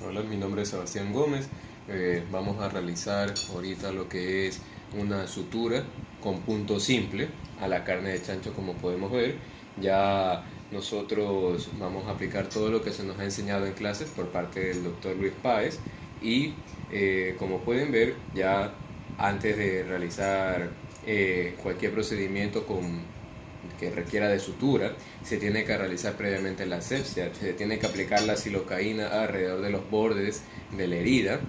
Hola, mi nombre es Sebastián Gómez. Vamos a realizar ahorita lo que es una sutura con punto simple a la carne de chancho, como podemos ver. Ya nosotros vamos a aplicar todo lo que se nos ha enseñado en clases por parte del doctor Luis Páez y como pueden ver, ya antes de realizar cualquier procedimiento que requiera de sutura, se tiene que realizar previamente la asepsia, se tiene que aplicar la silocaína alrededor de los bordes de la herida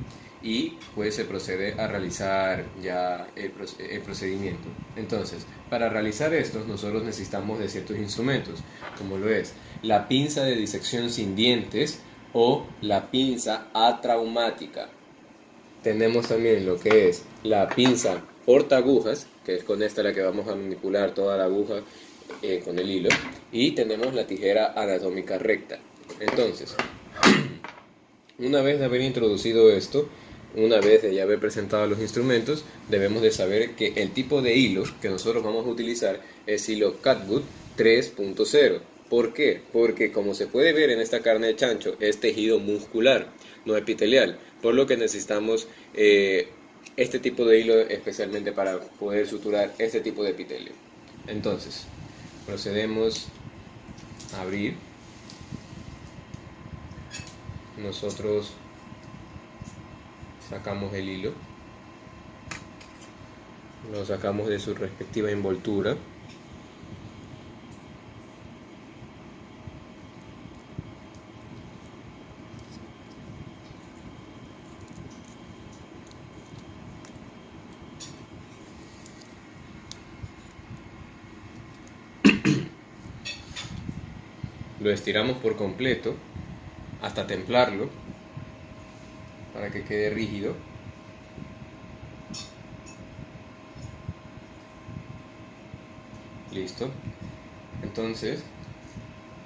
y pues se procede a realizar ya el procedimiento. Entonces, para realizar esto nosotros necesitamos de ciertos instrumentos, como lo es la pinza de disección sin dientes o la pinza atraumática. Tenemos también lo que es la pinza portaagujas, que es con esta la que vamos a manipular toda la aguja con el hilo, y tenemos la tijera anatómica recta. Entonces, una vez de haber introducido esto, una vez de ya haber presentado los instrumentos, debemos de saber que el tipo de hilo que nosotros vamos a utilizar es hilo Catgut 3.0. ¿Por qué? Porque como se puede ver en esta carne de chancho, es tejido muscular, no epitelial, por lo que necesitamos este tipo de hilo especialmente para poder suturar este tipo de epitelio. Entonces, procedemos a abrir. Nosotros sacamos el hilo, lo sacamos de su respectiva envoltura. Lo estiramos por completo hasta templarlo para que quede rígido. Listo. Entonces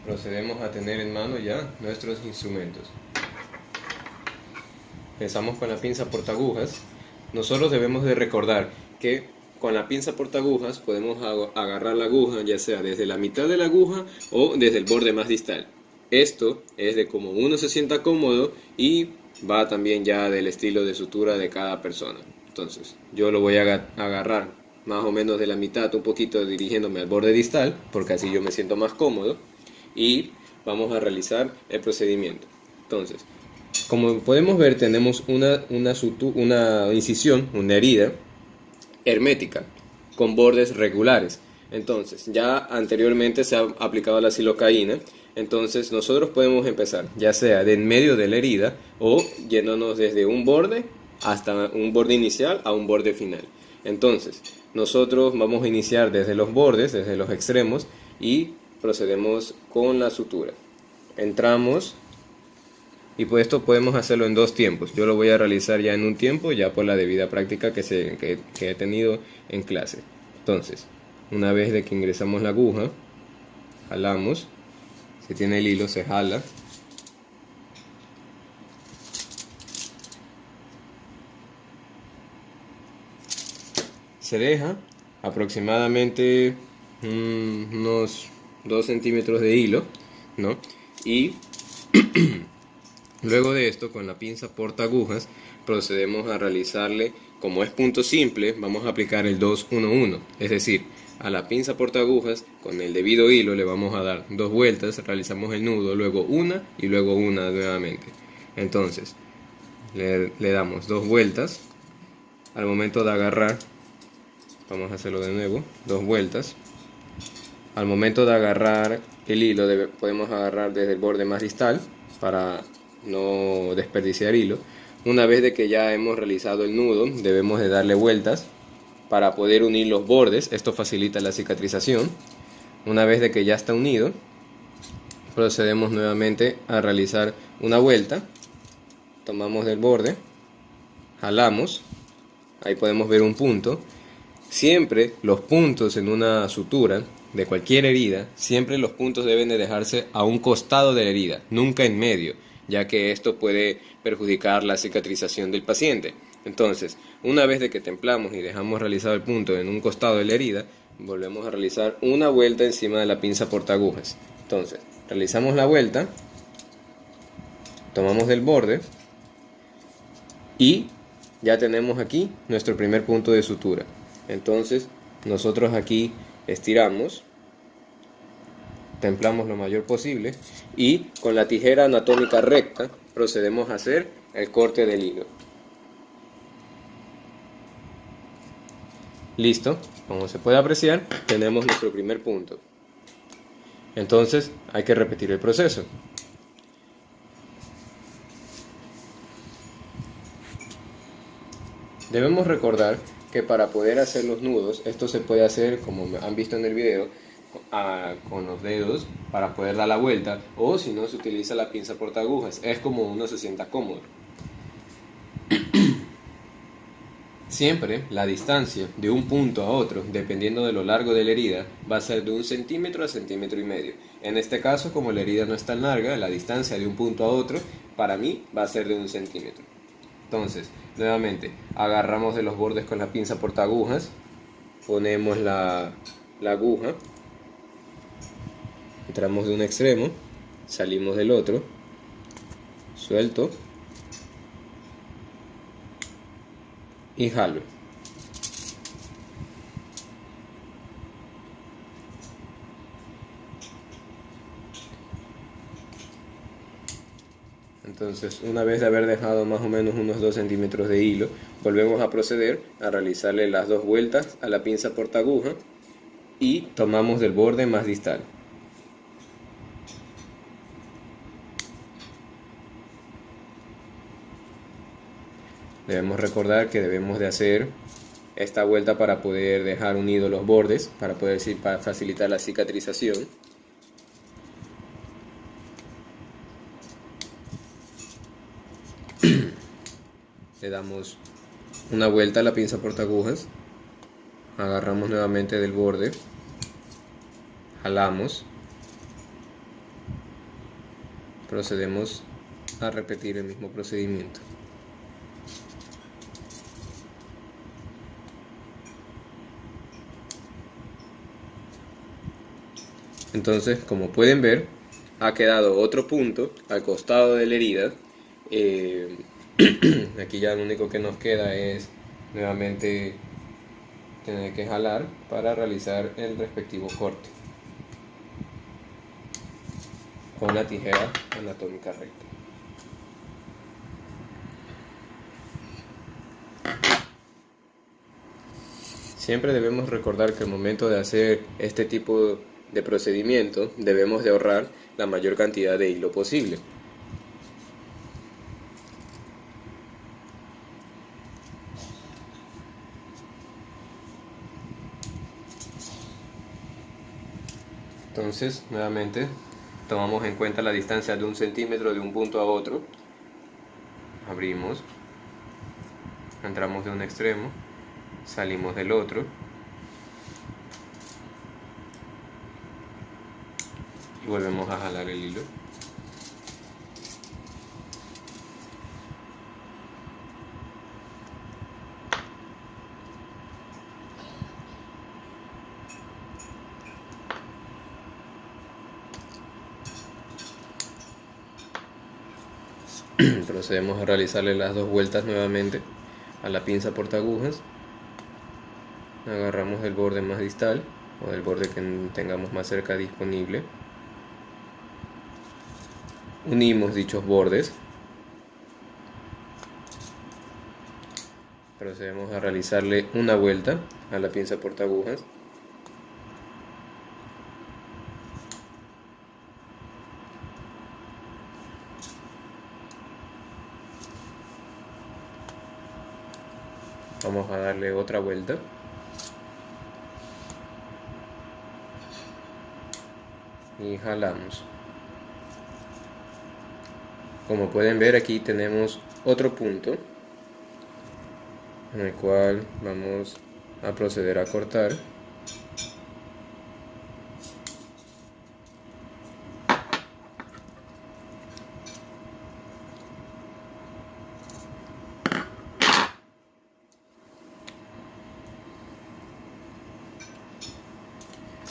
procedemos a tener en mano ya nuestros instrumentos. Empezamos con la pinza portaagujas. Nosotros debemos de recordar que con la pinza portaagujas podemos agarrar la aguja ya sea desde la mitad de la aguja o desde el borde más distal. Esto es de cómo uno se sienta cómodo y va también ya del estilo de sutura de cada persona. Entonces yo lo voy a agarrar más o menos de la mitad, un poquito dirigiéndome al borde distal, porque así yo me siento más cómodo, y vamos a realizar el procedimiento. Entonces, como podemos ver, tenemos una incisión, una herida hermética, con bordes regulares. Entonces, ya anteriormente se ha aplicado la silocaína, entonces nosotros podemos empezar, ya sea de en medio de la herida o yéndonos desde un borde hasta un borde inicial a un borde final. Entonces, nosotros vamos a iniciar desde los bordes, desde los extremos, y procedemos con la sutura. Entramos. Y pues esto podemos hacerlo en dos tiempos. Yo lo voy a realizar ya en un tiempo, ya por la debida práctica que he tenido en clase. Entonces, una vez de que ingresamos la aguja, jalamos. Si tiene el hilo, se jala. Se deja aproximadamente unos 2 centímetros de hilo, ¿no? Y luego de esto, con la pinza portaagujas, procedemos a realizarle, como es punto simple, vamos a aplicar el 2-1-1, es decir, a la pinza portaagujas, con el debido hilo le vamos a dar 2 vueltas, realizamos el nudo, luego una y luego una nuevamente. Entonces, le damos 2 vueltas, al momento de agarrar, vamos a hacerlo de nuevo, 2 vueltas, al momento de agarrar el hilo podemos agarrar desde el borde más distal para no desperdiciar hilo. Una vez de que ya hemos realizado el nudo, debemos de darle vueltas para poder unir los bordes. Esto facilita la cicatrización. Una vez de que ya está unido, procedemos nuevamente a realizar una vuelta. Tomamos del borde, jalamos, ahí podemos ver un punto. Siempre los puntos en una sutura de cualquier herida, siempre los puntos deben de dejarse a un costado de la herida, nunca en medio, ya que esto puede perjudicar la cicatrización del paciente. Entonces, una vez de que templamos y dejamos realizado el punto en un costado de la herida, volvemos a realizar una vuelta encima de la pinza portaagujas. Entonces, realizamos la vuelta, tomamos del borde y ya tenemos aquí nuestro primer punto de sutura. Entonces nosotros aquí estiramos, templamos lo mayor posible y con la tijera anatómica recta procedemos a hacer el corte del hilo. Listo, como se puede apreciar, tenemos nuestro primer punto. Entonces hay que repetir el proceso. Debemos recordar que para poder hacer los nudos, esto se puede hacer, como han visto en el video, con los dedos para poder dar la vuelta, o si no, se utiliza la pinza portaagujas. Es como uno se sienta cómodo. Siempre la distancia de un punto a otro, dependiendo de lo largo de la herida, va a ser de 1 centímetro a centímetro y medio. En este caso, como la herida no es tan larga, la distancia de un punto a otro, para mí, va a ser de 1 centímetro. Entonces, nuevamente, agarramos de los bordes con la pinza portaagujas, ponemos la aguja, entramos de un extremo, salimos del otro, suelto y jalo. Entonces, una vez de haber dejado más o menos unos 2 centímetros de hilo, volvemos a proceder a realizarle las 2 vueltas a la pinza portaaguja y tomamos del borde más distal. Debemos recordar que debemos de hacer esta vuelta para poder dejar unidos los bordes, para facilitar la cicatrización. Le damos una vuelta a la pinza portaagujas, agarramos nuevamente del borde, jalamos, procedemos a repetir el mismo procedimiento. Entonces, como pueden ver, ha quedado otro punto al costado de la herida. Aquí ya lo único que nos queda es nuevamente tener que jalar para realizar el respectivo corte con la tijera anatómica recta. Siempre debemos recordar que al momento de hacer este tipo de procedimiento debemos de ahorrar la mayor cantidad de hilo posible. Entonces, nuevamente, tomamos en cuenta la distancia de 1 centímetro de un punto a otro. Abrimos, entramos de un extremo, salimos del otro. Y volvemos a jalar el hilo. Procedemos a realizarle las 2 vueltas nuevamente a la pinza portaagujas. Agarramos el borde más distal o el borde que tengamos más cerca disponible. Unimos dichos bordes. Procedemos a realizarle una vuelta a la pinza portaagujas. Vamos a darle otra vuelta. Y jalamos. Como pueden ver, aquí tenemos otro punto en el cual vamos a proceder a cortar.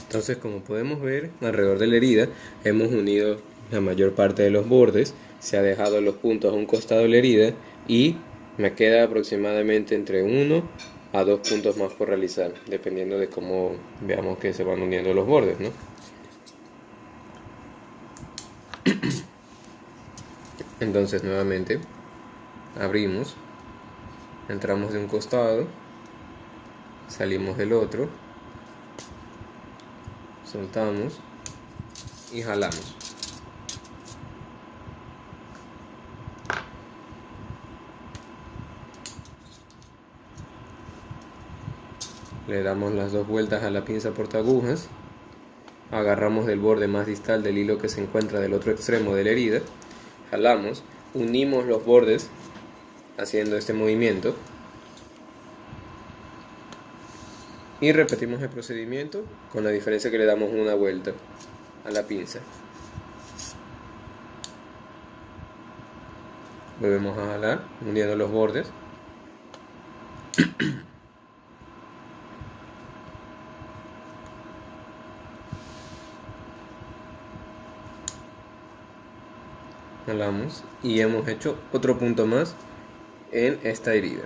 Entonces, como podemos ver, alrededor de la herida hemos unido la mayor parte de los bordes, se ha dejado los puntos a un costado de la herida y me queda aproximadamente entre 1 a 2 puntos más por realizar, dependiendo de cómo veamos que se van uniendo los bordes, ¿no? Entonces nuevamente abrimos, entramos de un costado, salimos del otro, soltamos y jalamos. Le damos las 2 vueltas a la pinza portagujas, agarramos del borde más distal del hilo que se encuentra del otro extremo de la herida, jalamos, unimos los bordes haciendo este movimiento y repetimos el procedimiento con la diferencia que le damos una vuelta a la pinza. Volvemos a jalar uniendo los bordes. Jalamos y hemos hecho otro punto más en esta herida,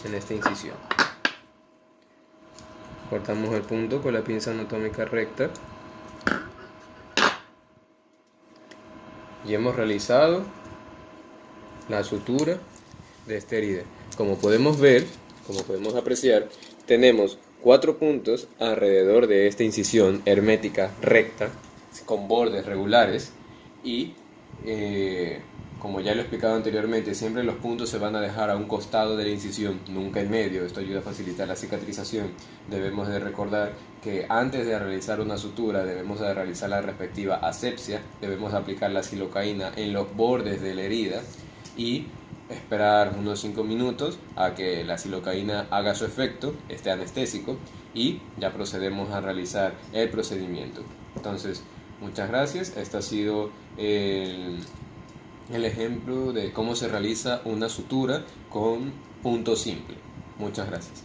en esta incisión. Cortamos el punto con la pinza anatómica recta y hemos realizado la sutura de esta herida. Como podemos ver, como podemos apreciar, tenemos 4 puntos alrededor de esta incisión hermética recta con bordes regulares y como ya lo he explicado anteriormente, siempre los puntos se van a dejar a un costado de la incisión, nunca en medio. Esto ayuda a facilitar la cicatrización. Debemos de recordar que antes de realizar una sutura debemos de realizar la respectiva asepsia, debemos aplicar la silocaína en los bordes de la herida y esperar unos 5 minutos a que la silocaína haga su efecto, esté anestésico, y ya procedemos a realizar el procedimiento. Entonces, muchas gracias. Este ha sido el ejemplo de cómo se realiza una sutura con punto simple. Muchas gracias.